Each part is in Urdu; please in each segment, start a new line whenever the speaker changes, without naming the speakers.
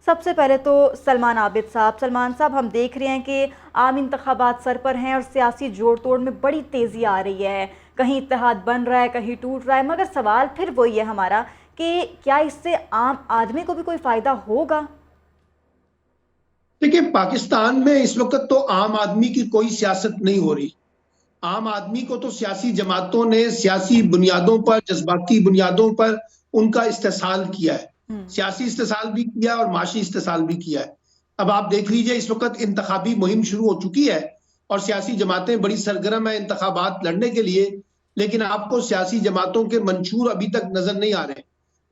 سب سے پہلے تو سلمان عابد صاحب، ہم دیکھ رہے ہیں کہ عام انتخابات سر پر ہیں اور سیاسی جوڑ توڑ میں بڑی تیزی آ رہی ہے، کہیں اتحاد بن رہا ہے کہیں ٹوٹ رہا ہے، مگر سوال پھر وہی ہے ہمارا کہ کیا اس سے عام آدمی کو بھی کوئی فائدہ ہوگا؟
دیکھیں، پاکستان میں اس وقت تو عام آدمی کی کوئی سیاست نہیں ہو رہی۔ عام آدمی کو تو سیاسی جماعتوں نے سیاسی بنیادوں پر، جذباتی بنیادوں پر ان کا استحصال کیا ہے۔ سیاسی استحصال بھی کیا اور معاشی استحصال بھی کیا ہے۔ اب آپ دیکھ لیجئے، اس وقت انتخابی مہم شروع ہو چکی ہے اور سیاسی جماعتیں بڑی سرگرم ہیں انتخابات لڑنے کے لیے، لیکن آپ کو سیاسی جماعتوں کے منشور ابھی تک نظر نہیں آ رہے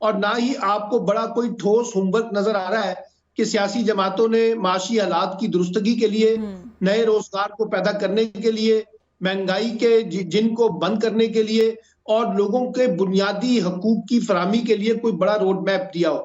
اور نہ ہی آپ کو بڑا کوئی ٹھوس ہوم ورک نظر آ رہا ہے کہ سیاسی جماعتوں نے معاشی حالات کی درستگی کے لیے، نئے روزگار کو پیدا کرنے کے لیے، مہنگائی کے جن کو بند کرنے کے لیے اور لوگوں کے بنیادی حقوق کی فراہمی کے لیے کوئی بڑا روڈ میپ دیا ہو،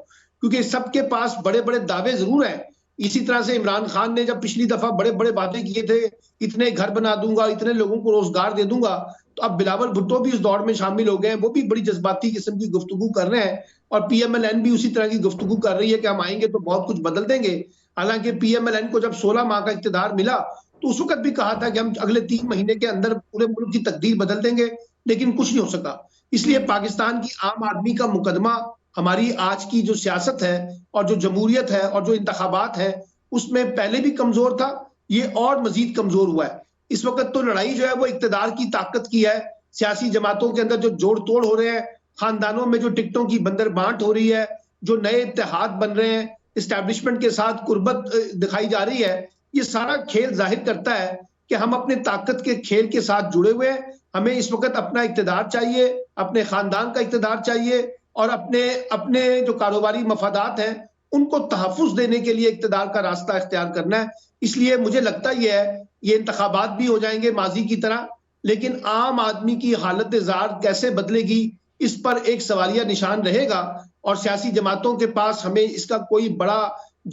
کیونکہ سب کے پاس بڑے بڑے دعوے ضرور ہیں۔ اسی طرح سے عمران خان نے جب پچھلی دفعہ بڑے بڑے وعدے کیے تھے، اتنے گھر بنا دوں گا، اتنے لوگوں کو روزگار دے دوں گا، تو اب بلاول بھٹو بھی اس دوڑ میں شامل ہو گئے ہیں، وہ بھی بڑی جذباتی قسم کی گفتگو کر رہے ہیں اور پی ایم ایل این بھی اسی طرح کی گفتگو کر رہی ہے کہ ہم آئیں گے تو بہت کچھ بدل دیں گے۔ حالانکہ پی ایم ایل این کو جب 16 ماہ کا اقتدار ملا تو اس وقت بھی کہا تھا کہ ہم اگلے 3 مہینے کے اندر پورے ملک کی تقدیر بدل دیں گے، لیکن کچھ نہیں ہو سکا۔ اس لیے پاکستان کی عام آدمی کا مقدمہ، ہماری آج کی جو سیاست ہے اور جو جمہوریت ہے اور جو انتخابات ہے، اس میں پہلے بھی کمزور تھا، یہ اور مزید کمزور ہوا ہے۔ اس وقت تو لڑائی جو ہے وہ اقتدار کی طاقت کی ہے۔ سیاسی جماعتوں کے اندر جو جوڑ توڑ ہو رہے ہیں، خاندانوں میں جو ٹکٹوں کی بندر بانٹ ہو رہی ہے، جو نئے اتحاد بن رہے ہیں، اسٹیبلشمنٹ کے ساتھ قربت دکھائی جا رہی ہے، یہ سارا کھیل ظاہر کرتا ہے کہ ہم اپنے طاقت کے کھیل کے ساتھ جڑے ہوئے ہیں۔ ہمیں اس وقت اپنا اقتدار چاہیے، اپنے خاندان کا اقتدار چاہیے اور اپنے جو کاروباری مفادات ہیں ان کو تحفظ دینے کے لیے اقتدار کا راستہ اختیار کرنا ہے۔ اس لیے مجھے لگتا یہ ہے، یہ انتخابات بھی ہو جائیں گے ماضی کی طرح، لیکن عام آدمی کی حالت زار کیسے بدلے گی، اس پر ایک سوالیہ نشان رہے گا اور سیاسی جماعتوں کے پاس ہمیں اس کا کوئی بڑا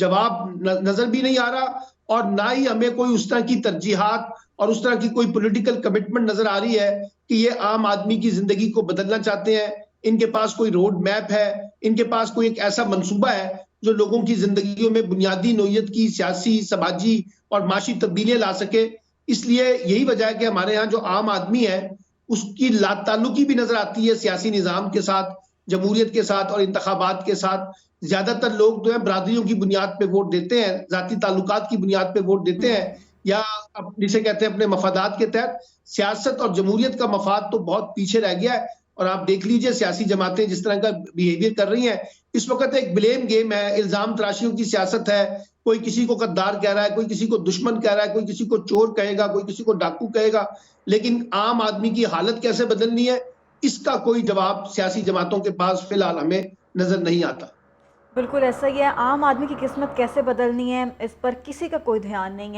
جواب نظر بھی نہیں آ رہا اور نہ ہی ہمیں کوئی اس طرح کی ترجیحات اور اس طرح کی کوئی پولیٹیکل کمٹمنٹ نظر آ رہی ہے کہ یہ عام آدمی کی زندگی کو بدلنا چاہتے ہیں۔ ان کے پاس کوئی روڈ میپ ہے، ان کے پاس کوئی ایک ایسا منصوبہ ہے جو لوگوں کی زندگیوں میں بنیادی نوعیت کی سیاسی، سماجی اور معاشی تبدیلیاں لا سکے۔ اس لیے یہی وجہ ہے کہ ہمارے ہاں جو عام آدمی ہے اس کی لا تعلقی بھی نظر آتی ہے سیاسی نظام کے ساتھ، جمہوریت کے ساتھ اور انتخابات کے ساتھ۔ زیادہ تر لوگ جو ہے برادریوں کی بنیاد پہ ووٹ دیتے ہیں، ذاتی تعلقات کی بنیاد پہ ووٹ دیتے ہیں، یا جسے کہتے ہیں اپنے مفادات کے تحت۔ سیاست اور جمہوریت کا مفاد تو بہت پیچھے رہ گیا ہے اور آپ دیکھ لیجئے سیاسی جماعتیں جس طرح کا بیہیویئر کر رہی ہیں، اس وقت ایک بلیم گیم ہے، الزام تراشیوں کی سیاست ہے۔ کوئی کسی کو غدار کہہ رہا ہے، کوئی کسی کو دشمن کہہ رہا ہے، کوئی کسی کو چور کہے گا، کوئی کسی کو ڈاکو کہے گا، لیکن عام آدمی کی حالت کیسے بدلنی ہے اس کا کوئی جواب سیاسی جماعتوں کے پاس فی الحال ہمیں نظر نہیں آتا۔
بالکل ایسا ہی ہے، عام آدمی کی قسمت کیسے بدلنی ہے اس پر کسی کا کوئی دھیان نہیں ہے۔